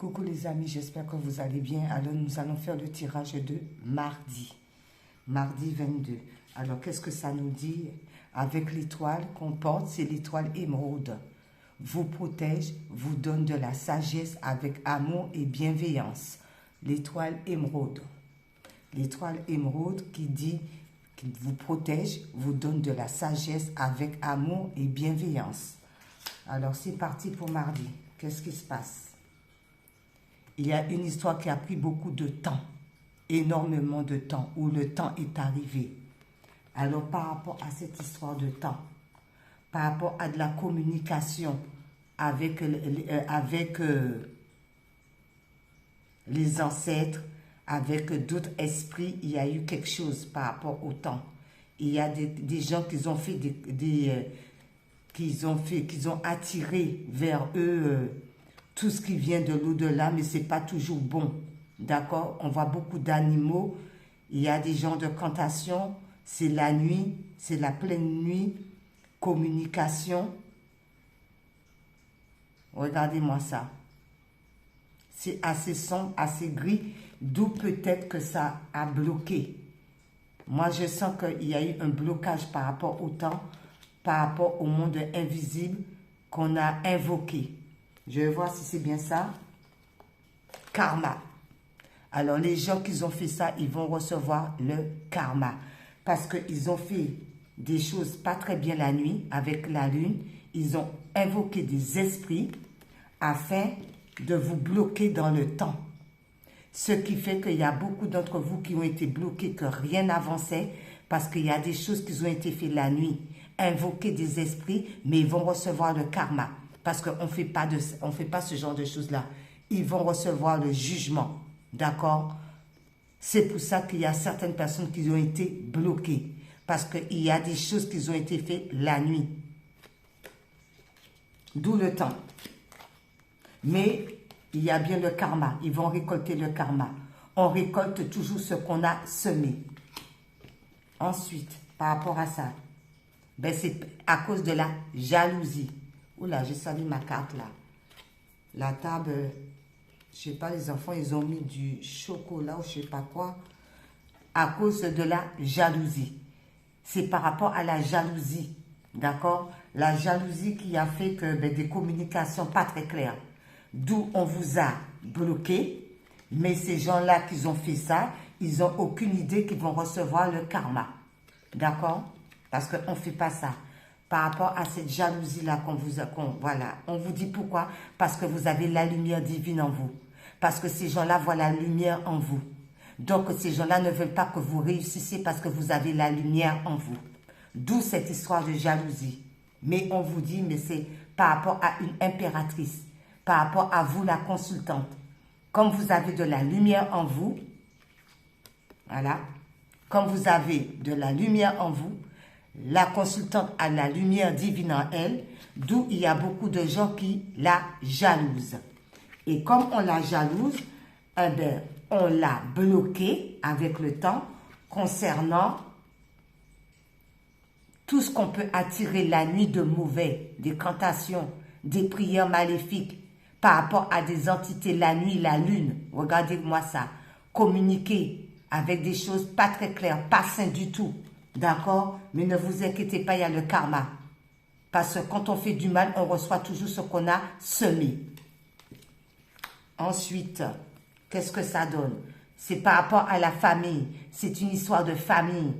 Coucou les amis, j'espère que vous allez bien. Alors nous allons faire le tirage de mardi, mardi 22. Alors qu'est-ce que ça nous dit? Avec l'étoile qu'on porte, c'est l'étoile émeraude. Vous protège, vous donne de la sagesse avec amour et bienveillance. L'étoile émeraude. L'étoile émeraude qui dit qu'il vous protège, vous donne de la sagesse avec amour et bienveillance. Alors c'est parti pour mardi. Qu'est-ce qui se passe? Il y a une histoire qui a pris beaucoup de temps, énormément de temps, où le temps est arrivé. Alors par rapport à cette histoire de temps, par rapport à de la communication avec les ancêtres, avec d'autres esprits, il y a eu quelque chose par rapport au temps. Il y a des gens qui ont fait qu'ils ont attiré vers eux tout ce qui vient de l'au-delà, mais ce n'est pas toujours bon. D'accord? On voit beaucoup d'animaux. Il y a des gens de cantation. C'est la nuit, c'est la pleine nuit. Communication. Regardez-moi ça. C'est assez sombre, assez gris, d'où peut-être que ça a bloqué. Moi, je sens qu'il y a eu un blocage par rapport au temps, par rapport au monde invisible qu'on a invoqué. Je vais voir si c'est bien ça. Karma. Alors, les gens qui ont fait ça, ils vont recevoir le karma. Parce qu'ils ont fait des choses pas très bien la nuit avec la lune. Ils ont invoqué des esprits afin de vous bloquer dans le temps. Ce qui fait qu'il y a beaucoup d'entre vous qui ont été bloqués, que rien n'avançait, parce qu'il y a des choses qui ont été faites la nuit. Invoquer des esprits, mais ils vont recevoir le karma. Parce qu'on ne fait pas ce genre de choses-là. Ils vont recevoir le jugement. D'accord? C'est pour ça qu'il y a certaines personnes qui ont été bloquées. Parce qu'il y a des choses qui ont été faites la nuit. D'où le temps. Mais il y a bien le karma. Ils vont récolter le karma. On récolte toujours ce qu'on a semé. Ensuite, par rapport à ça, ben c'est à cause de la jalousie. Oula, j'ai sali ma carte là. La table, je sais pas, les enfants, ils ont mis du chocolat ou je sais pas quoi. À cause de la jalousie. C'est par rapport à la jalousie. D'accord? La jalousie qui a fait que des communications pas très claires. D'où on vous a bloqué. Mais ces gens-là qui ont fait ça, ils n'ont aucune idée qu'ils vont recevoir le karma. D'accord? Parce qu'on ne fait pas ça. Par rapport à cette jalousie-là voilà. On vous dit pourquoi? Parce que vous avez la lumière divine en vous. Parce que ces gens-là voient la lumière en vous. Donc, ces gens-là ne veulent pas que vous réussissiez parce que vous avez la lumière en vous. D'où cette histoire de jalousie. Mais on vous dit, mais c'est par rapport à une impératrice. Par rapport à vous, la consultante. Comme vous avez de la lumière en vous, voilà. Comme vous avez de la lumière en vous, la consultante a la lumière divine en elle, d'où il y a beaucoup de gens qui la jalousent. Et comme on la jalouse, eh ben, on l'a bloquée avec le temps concernant tout ce qu'on peut attirer la nuit de mauvais, des cantations, des prières maléfiques, par rapport à des entités, la nuit, la lune. Regardez-moi ça. Communiquer avec des choses pas très claires, pas saines du tout. D'accord? Mais ne vous inquiétez pas, il y a le karma. Parce que quand on fait du mal, on reçoit toujours ce qu'on a semé. Ensuite, qu'est-ce que ça donne? C'est par rapport à la famille. C'est une histoire de famille.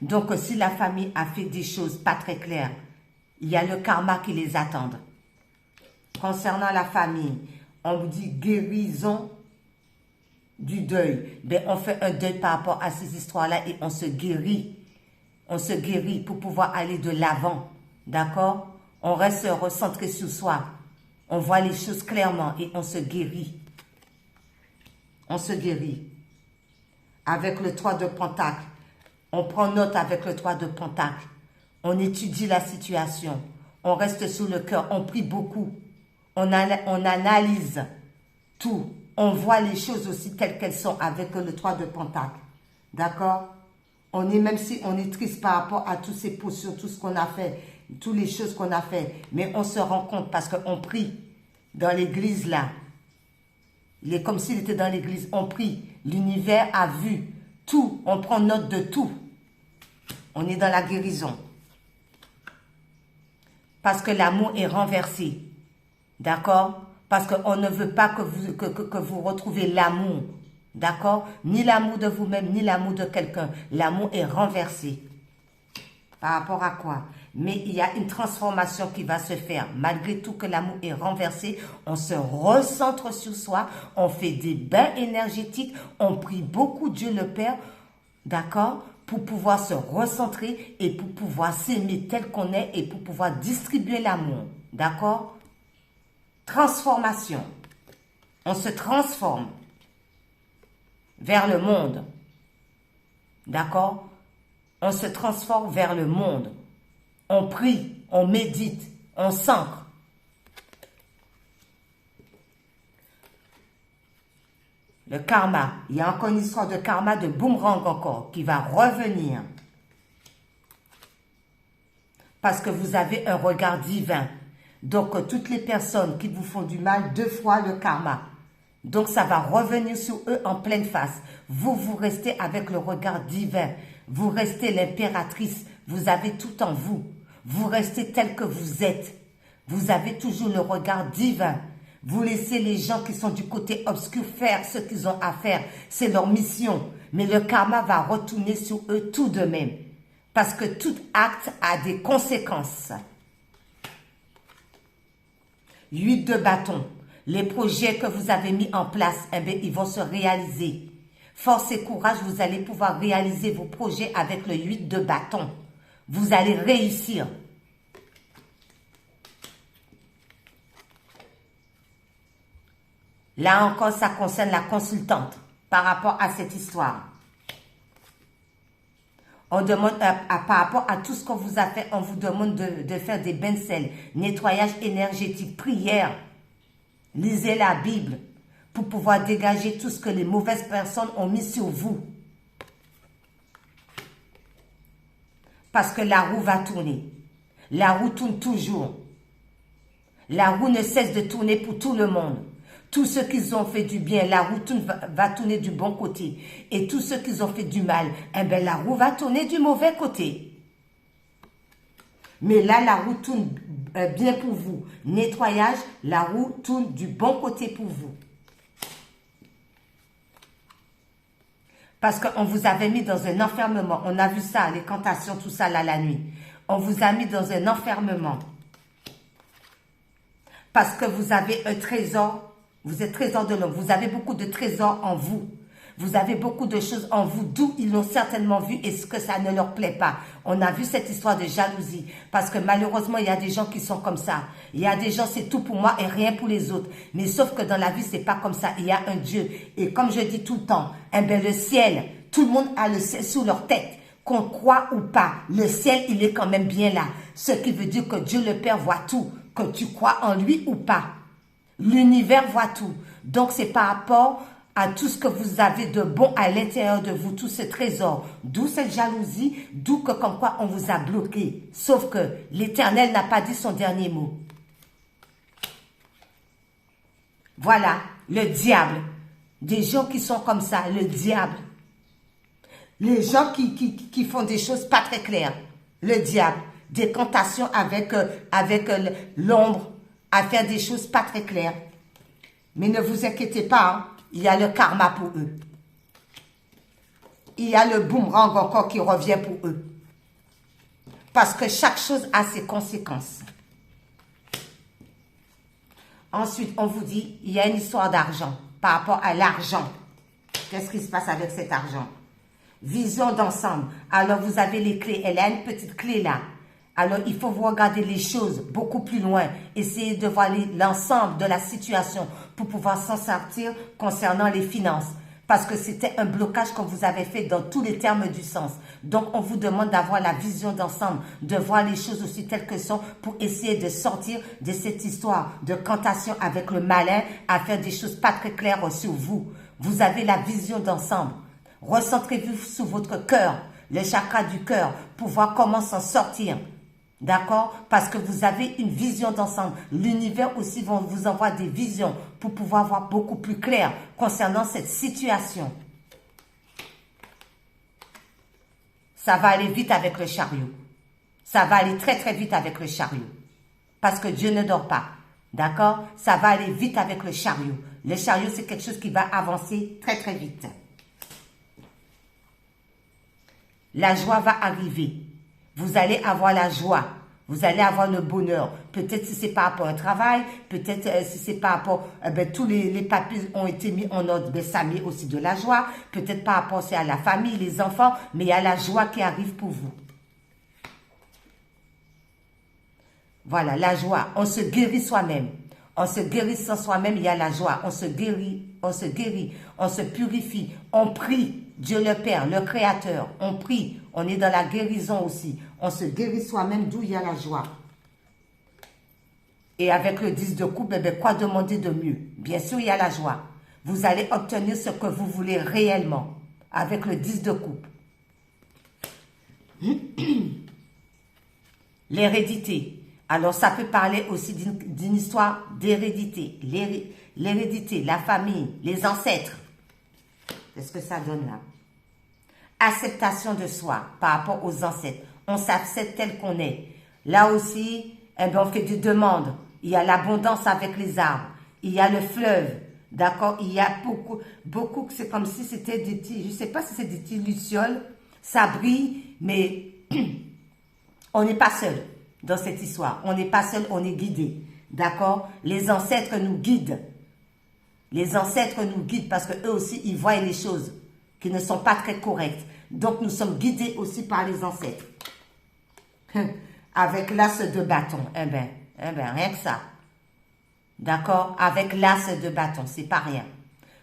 Donc, si la famille a fait des choses pas très claires, il y a le karma qui les attend. Concernant la famille, on vous dit guérison du deuil. Ben, on fait un deuil par rapport à ces histoires-là et on se guérit. On se guérit pour pouvoir aller de l'avant. D'accord? On reste recentré sur soi. On voit les choses clairement et on se guérit. On se guérit. Avec le 3 de Pentacle, on prend note avec le 3 de Pentacle. On étudie la situation. On reste sur le cœur. On prie beaucoup. On analyse tout. On voit les choses aussi telles qu'elles sont avec le 3 de Pentacle. D'accord? Même si on est triste par rapport à tous ces potions, tout ce qu'on a fait, toutes les choses qu'on a fait, mais on se rend compte parce qu'on prie dans l'église là. Il est comme s'il était dans l'église. On prie. L'univers a vu tout. On prend note de tout. On est dans la guérison. Parce que l'amour est renversé. D'accord? Parce qu'on ne veut pas que vous retrouvez l'amour. D'accord? Ni l'amour de vous-même, ni l'amour de quelqu'un. L'amour est renversé. Par rapport à quoi? Mais il y a une transformation qui va se faire. Malgré tout que l'amour est renversé, on se recentre sur soi, on fait des bains énergétiques, on prie beaucoup Dieu le Père, d'accord? Pour pouvoir se recentrer et pour pouvoir s'aimer tel qu'on est et pour pouvoir distribuer l'amour. D'accord? Transformation. On se transforme vers le monde. D'accord? On se transforme vers le monde. On prie, on médite, on s'ancre. Le karma, il y a encore une histoire de karma, de boomerang encore, qui va revenir. Parce que vous avez un regard divin. Donc, toutes les personnes qui vous font du mal, 2 fois le karma. Donc, ça va revenir sur eux en pleine face. Vous, vous restez avec le regard divin. Vous restez l'impératrice. Vous avez tout en vous. Vous restez tel que vous êtes. Vous avez toujours le regard divin. Vous laissez les gens qui sont du côté obscur faire ce qu'ils ont à faire. C'est leur mission. Mais le karma va retourner sur eux tout de même. Parce que tout acte a des conséquences. 8 de bâton. Les projets que vous avez mis en place, eh bien, ils vont se réaliser. Force et courage, vous allez pouvoir réaliser vos projets avec le 8 de bâton. Vous allez réussir. Là encore, ça concerne la consultante par rapport à cette histoire. On demande, par rapport à tout ce qu'on vous a fait, on vous demande de faire des bains de sel, nettoyage énergétique, prière. Lisez la Bible pour pouvoir dégager tout ce que les mauvaises personnes ont mis sur vous. Parce que la roue va tourner. La roue tourne toujours. La roue ne cesse de tourner pour tout le monde. Tous ceux qui ont fait du bien, la roue va tourner du bon côté. Et tous ceux qui ont fait du mal, eh bien, la roue va tourner du mauvais côté. Mais là, la roue tourne bien pour vous. Nettoyage, la roue tourne du bon côté pour vous. Parce qu'on vous avait mis dans un enfermement. On a vu ça, les cantations, tout ça là la nuit. On vous a mis dans un enfermement. Parce que vous avez un trésor. Vous êtes trésor de l'homme. Vous avez beaucoup de trésors en vous. Vous avez beaucoup de choses en vous, d'où ils l'ont certainement vu et ce que ça ne leur plaît pas. On a vu cette histoire de jalousie. Parce que malheureusement, il y a des gens qui sont comme ça. Il y a des gens, c'est tout pour moi et rien pour les autres. Mais sauf que dans la vie, c'est pas comme ça. Il y a un Dieu. Et comme je dis tout le temps, eh bien, le ciel, tout le monde a le ciel sous leur tête. Qu'on croit ou pas, le ciel, il est quand même bien là. Ce qui veut dire que Dieu le Père voit tout. Que tu crois en lui ou pas. L'univers voit tout. Donc, c'est par rapport à tout ce que vous avez de bon à l'intérieur de vous, tout ce trésor. D'où cette jalousie, d'où que comme quoi on vous a bloqué. Sauf que l'Éternel n'a pas dit son dernier mot. Voilà, le diable. Des gens qui sont comme ça, le diable. Les gens qui font des choses pas très claires. Le diable. Des tentations avec l'ombre, à faire des choses pas très claires. Mais ne vous inquiétez pas, hein, il y a le karma pour eux. Il y a le boomerang encore qui revient pour eux. Parce que chaque chose a ses conséquences. Ensuite, on vous dit, il y a une histoire d'argent. Par rapport à l'argent. Qu'est-ce qui se passe avec cet argent? Vision d'ensemble. Alors, vous avez les clés. Elle a une petite clé là. Alors, il faut vous regarder les choses beaucoup plus loin. Essayez de voir l'ensemble de la situation pour pouvoir s'en sortir concernant les finances. Parce que c'était un blocage qu'on vous avait fait dans tous les termes du sens. Donc, on vous demande d'avoir la vision d'ensemble, de voir les choses aussi telles que sont pour essayer de sortir de cette histoire de cantation avec le malin à faire des choses pas très claires sur vous. Vous avez la vision d'ensemble. Recentrez-vous sur votre cœur, le chakra du cœur, pour voir comment s'en sortir. D'accord? Parce que vous avez une vision d'ensemble. L'univers aussi vous envoie des visions pour pouvoir voir beaucoup plus clair concernant cette situation. Ça va aller vite avec le chariot. Ça va aller très très vite avec le chariot. Parce que Dieu ne dort pas. D'accord? Ça va aller vite avec le chariot. Le chariot, c'est quelque chose qui va avancer très très vite. La joie va arriver. Vous allez avoir la joie. Vous allez avoir le bonheur. Peut-être si c'est par rapport au travail, peut-être si c'est par rapport, tous les papiers ont été mis en ordre, ça met aussi de la joie. Peut-être par rapport à la famille, les enfants, mais il y a la joie qui arrive pour vous. Voilà, la joie. On se guérit soi-même. En se guérissant soi-même, il y a la joie. On se guérit, on se purifie, on prie. Dieu le Père, le Créateur, on prie. On est dans la guérison aussi. On se guérit soi-même, d'où il y a la joie. Et avec le 10 de coupe, quoi demander de mieux? Bien sûr, il y a la joie. Vous allez obtenir ce que vous voulez réellement avec le 10 de coupe. L'hérédité. Alors, ça peut parler aussi d'une histoire d'hérédité. L'hérédité, la famille, les ancêtres. Qu'est-ce que ça donne là? Acceptation de soi par rapport aux ancêtres. On s'accepte tel qu'on est. Là aussi, on fait des demandes. Il y a l'abondance avec les arbres. Il y a le fleuve. D'accord? Il y a beaucoup, c'est comme si c'était des petits, je ne sais pas si c'est des petits lucioles. Ça brille, mais on n'est pas seul dans cette histoire. On n'est pas seul, on est guidé. D'accord? Les ancêtres nous guident. Les ancêtres nous guident parce qu'eux aussi, ils voient les choses qui ne sont pas très correctes. Donc, nous sommes guidés aussi par les ancêtres. Avec l'as de bâton. Rien que ça. D'accord? Avec l'as de bâton, c'est pas rien.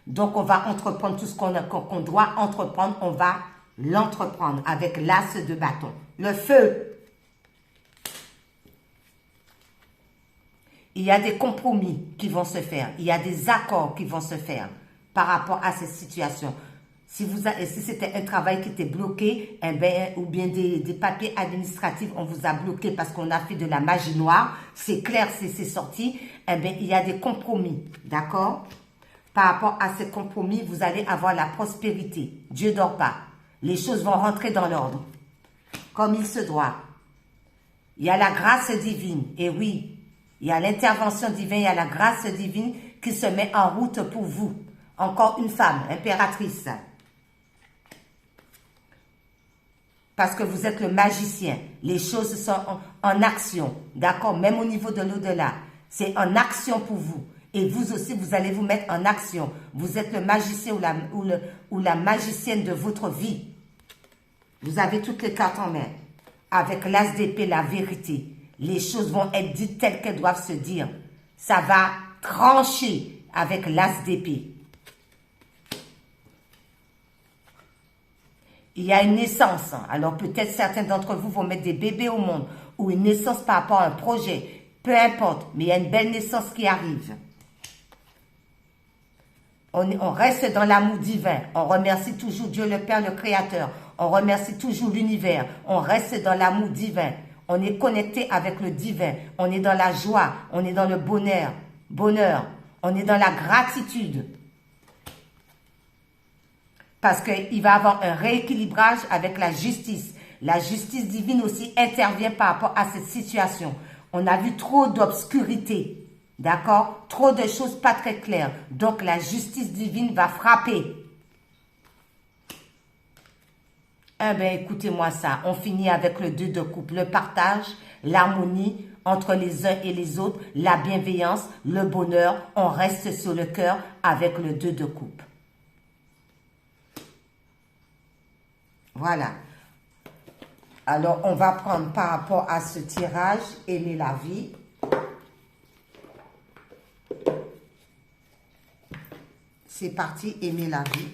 Donc, on va entreprendre tout ce qu'on doit entreprendre. On va l'entreprendre avec l'as de bâton. Le feu. Il y a des compromis qui vont se faire. Il y a des accords qui vont se faire par rapport à cette situation. Si c'était un travail qui était bloqué, ou bien des papiers administratifs, on vous a bloqué parce qu'on a fait de la magie noire, c'est clair, c'est sorti, il y a des compromis, d'accord? Par rapport à ces compromis, vous allez avoir la prospérité. Dieu ne dort pas. Les choses vont rentrer dans l'ordre, comme il se doit. Il y a la grâce divine, et oui, il y a l'intervention divine, il y a la grâce divine qui se met en route pour vous. Encore une femme, impératrice. Parce que vous êtes le magicien. Les choses sont en action. D'accord? Même au niveau de l'au-delà. C'est en action pour vous. Et vous aussi, vous allez vous mettre en action. Vous êtes le magicien ou la magicienne de votre vie. Vous avez toutes les cartes en main. Avec l'as d'épée, la vérité. Les choses vont être dites telles qu'elles doivent se dire. Ça va trancher avec l'as d'épée. Il y a une naissance. Alors peut-être certains d'entre vous vont mettre des bébés au monde ou une naissance par rapport à un projet. Peu importe, mais il y a une belle naissance qui arrive. On reste dans l'amour divin. On remercie toujours Dieu le Père, le Créateur. On remercie toujours l'univers. On reste dans l'amour divin. On est connecté avec le divin. On est dans la joie. On est dans le bonheur. On est dans la gratitude. Parce qu'il va y avoir un rééquilibrage avec la justice. La justice divine aussi intervient par rapport à cette situation. On a vu trop d'obscurité. D'accord? Trop de choses pas très claires. Donc la justice divine va frapper. Écoutez-moi ça. On finit avec le 2 de coupe. Le partage, l'harmonie entre les uns et les autres, la bienveillance, le bonheur. On reste sur le cœur avec le 2 de coupe. Voilà. Alors, on va prendre par rapport à ce tirage, aimer la vie. C'est parti, aimer la vie.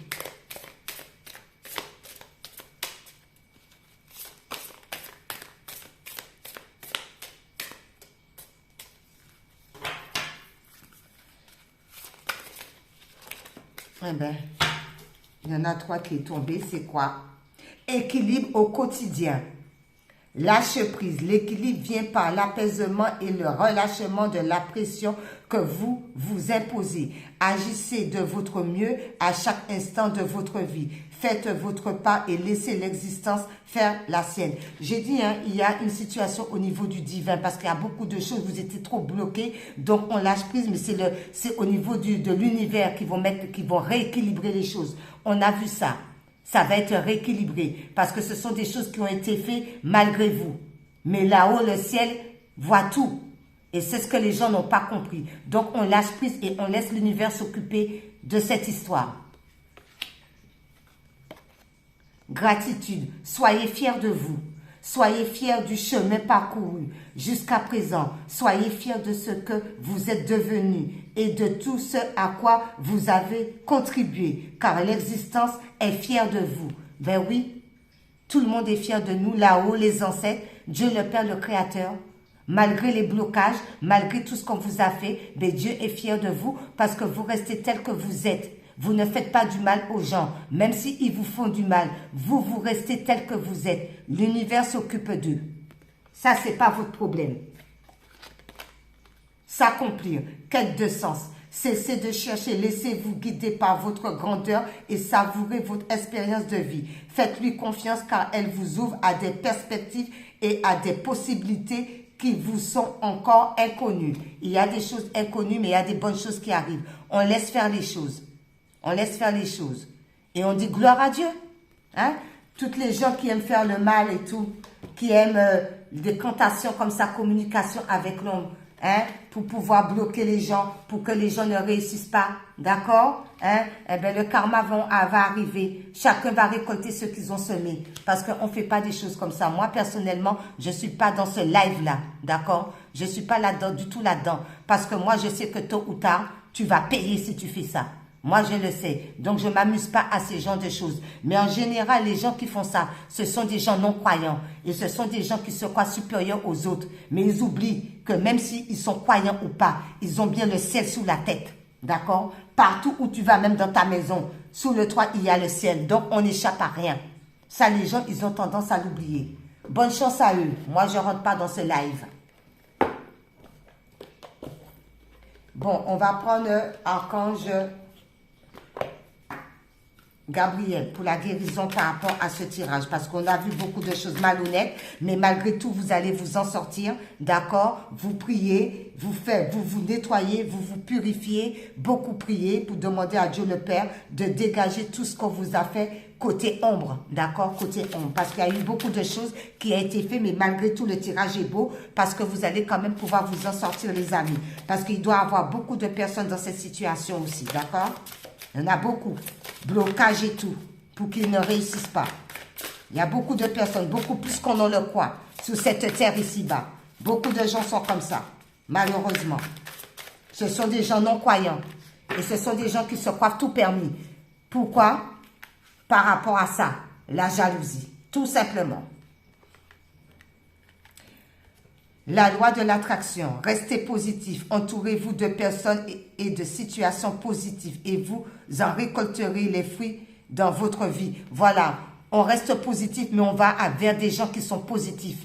Il y en a 3 qui est tombé, c'est quoi? Équilibre au quotidien. Lâche prise. L'équilibre vient par l'apaisement et le relâchement de la pression que vous vous imposez. Agissez de votre mieux à chaque instant de votre vie. Faites votre part et laissez l'existence faire la sienne. J'ai dit, hein, il y a une situation au niveau du divin parce qu'il y a beaucoup de choses, vous étiez trop bloqués, donc on lâche prise, mais c'est au niveau de l'univers qui vont rééquilibrer les choses. On a vu ça. Ça va être rééquilibré parce que ce sont des choses qui ont été faites malgré vous. Mais là-haut, le ciel voit tout. Et c'est ce que les gens n'ont pas compris. Donc, on lâche prise et on laisse l'univers s'occuper de cette histoire. Gratitude. Soyez fiers de vous. Soyez fiers du chemin parcouru jusqu'à présent. Soyez fiers de ce que vous êtes devenu et de tout ce à quoi vous avez contribué, car l'existence est fière de vous. Ben oui, tout le monde est fier de nous, là-haut, les ancêtres, Dieu le Père, le Créateur. Malgré les blocages, malgré tout ce qu'on vous a fait, ben Dieu est fier de vous parce que vous restez tel que vous êtes. Vous ne faites pas du mal aux gens, même s'ils vous font du mal. Vous, vous restez tel que vous êtes. L'univers s'occupe d'eux. Ça, c'est pas votre problème. S'accomplir, quête de sens. Cessez de chercher, laissez-vous guider par votre grandeur et savourez votre expérience de vie. Faites-lui confiance car elle vous ouvre à des perspectives et à des possibilités qui vous sont encore inconnues. Il y a des choses inconnues, mais il y a des bonnes choses qui arrivent. On laisse faire les choses. On laisse faire les choses. Et on dit gloire à Dieu. Hein? Toutes les gens qui aiment faire le mal et tout, qui aiment des cantations comme ça, communication avec l'ombre, hein? Pour pouvoir bloquer les gens, pour que les gens ne réussissent pas. D'accord? Hein? Eh bien, le karma va arriver. Chacun va récolter ce qu'ils ont semé. Parce qu'on ne fait pas des choses comme ça. Moi, personnellement, je ne suis pas dans ce live-là. D'accord? Je ne suis pas là-dedans, du tout là-dedans. Parce que moi, je sais que tôt ou tard, tu vas payer si tu fais ça. Moi, je le sais. Donc, je ne m'amuse pas à ces genres de choses. Mais en général, les gens qui font ça, ce sont des gens non-croyants. Et ce sont des gens qui se croient supérieurs aux autres. Mais ils oublient que même s'ils sont croyants ou pas, ils ont bien le ciel sous la tête. D'accord? Partout où tu vas, même dans ta maison, sous le toit, il y a le ciel. Donc, on n'échappe à rien. Ça, les gens, ils ont tendance à l'oublier. Bonne chance à eux. Moi, je ne rentre pas dans ce live. Bon, on va prendre Archange Gabriel, pour la guérison par rapport à ce tirage, parce qu'on a vu beaucoup de choses malhonnêtes, mais malgré tout, vous allez vous en sortir, d'accord? Vous priez, vous vous nettoyez, vous vous purifiez, beaucoup priez pour demander à Dieu le Père de dégager tout ce qu'on vous a fait côté ombre, d'accord? Côté ombre, parce qu'il y a eu beaucoup de choses qui ont été faites, mais malgré tout, le tirage est beau, parce que vous allez quand même pouvoir vous en sortir, les amis, parce qu'il doit y avoir beaucoup de personnes dans cette situation aussi, d'accord? Il y en a beaucoup. Blocage et tout, pour qu'ils ne réussissent pas. Il y a beaucoup de personnes, beaucoup plus qu'on en le croit, sur cette terre ici-bas. Beaucoup de gens sont comme ça, malheureusement. Ce sont des gens non-croyants. Et ce sont des gens qui se croient tout permis. Pourquoi? Par rapport à ça, la jalousie, tout simplement. La loi de l'attraction, restez positif, entourez-vous de personnes et de situations positives et vous en récolterez les fruits dans votre vie. Voilà, on reste positif, mais on va vers des gens qui sont positifs.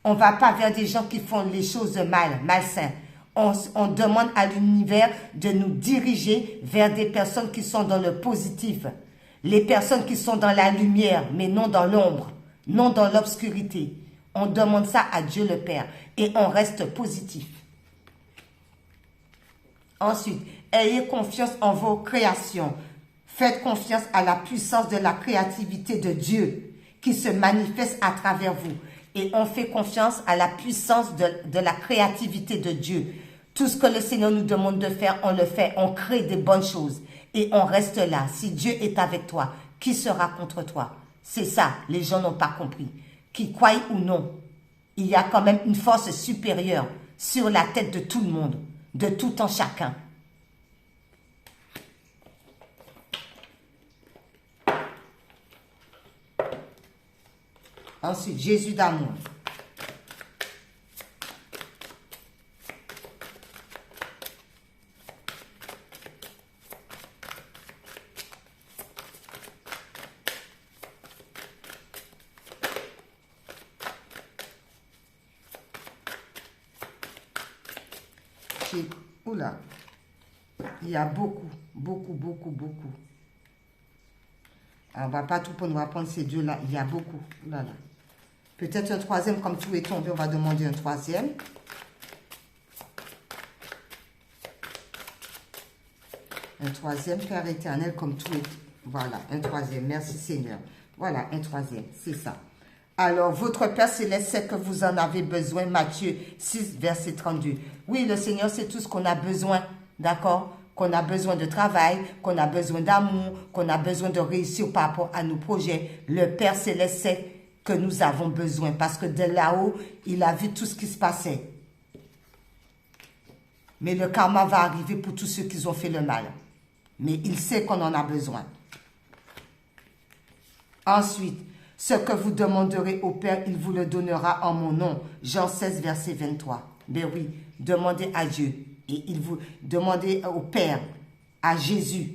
On ne va pas vers des gens qui font les choses malsains. On demande à l'univers de nous diriger vers des personnes qui sont dans le positif. Les personnes qui sont dans la lumière, mais non dans l'ombre, non dans l'obscurité. On demande ça à Dieu le Père et on reste positif. Ensuite, ayez confiance en vos créations. Faites confiance à la puissance de la créativité de Dieu qui se manifeste à travers vous. Et on fait confiance à la puissance de la créativité de Dieu. Tout ce que le Seigneur nous demande de faire, on le fait. On crée des bonnes choses et on reste là. Si Dieu est avec toi, qui sera contre toi? C'est ça, les gens n'ont pas compris. Qui croient ou non, il y a quand même une force supérieure sur la tête de tout le monde, de tout en chacun. Ensuite, Jésus d'amour. Oula. Il y a beaucoup, beaucoup, beaucoup, beaucoup. On ne va pas tout prendre, on va prendre ces deux-là. Il y a beaucoup. Oula là. Peut-être un troisième, comme tout est tombé, on va demander un troisième. Un troisième, Père éternel, comme tout est... Voilà, un troisième. Merci Seigneur. Voilà, un troisième, c'est ça. Alors, votre Père Céleste sait que vous en avez besoin. Matthieu 6, verset 32. Oui, le Seigneur sait tout ce qu'on a besoin, d'accord? Qu'on a besoin de travail, qu'on a besoin d'amour, qu'on a besoin de réussir par rapport à nos projets. Le Père Céleste sait que nous avons besoin parce que de là-haut, il a vu tout ce qui se passait. Mais le karma va arriver pour tous ceux qui ont fait le mal. Mais il sait qu'on en a besoin. Ensuite, ce que vous demanderez au Père, il vous le donnera en mon nom. Jean 16, verset 23. Ben oui, demandez à Dieu. Et il vous demandez au Père, à Jésus.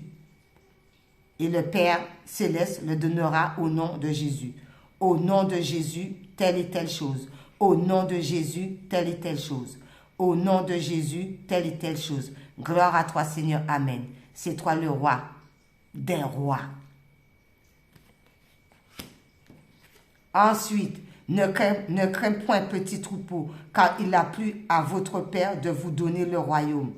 Et le Père Céleste le donnera au nom de Jésus. Au nom de Jésus, telle et telle chose. Au nom de Jésus, telle et telle chose. Au nom de Jésus, telle et telle chose. Gloire à toi, Seigneur. Amen. C'est toi le roi des rois. Ensuite, ne crains point, petit troupeau, car il a plu à votre Père de vous donner le royaume.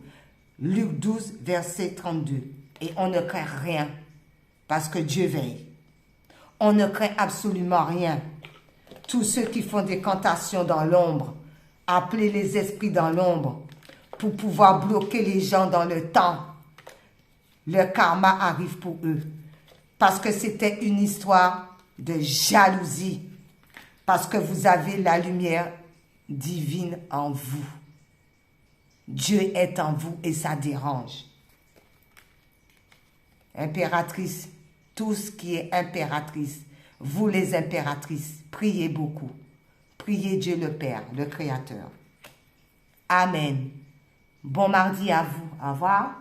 Luc 12, verset 32. Et on ne craint rien, parce que Dieu veille. On ne craint absolument rien. Tous ceux qui font des cantations dans l'ombre, appelez les esprits dans l'ombre, pour pouvoir bloquer les gens dans le temps. Le karma arrive pour eux. Parce que c'était une histoire de jalousie. Parce que vous avez la lumière divine en vous. Dieu est en vous et ça dérange. Impératrice, tout ce qui est impératrice, vous les impératrices, priez beaucoup. Priez Dieu le Père, le Créateur. Amen. Bon mardi à vous. Au revoir.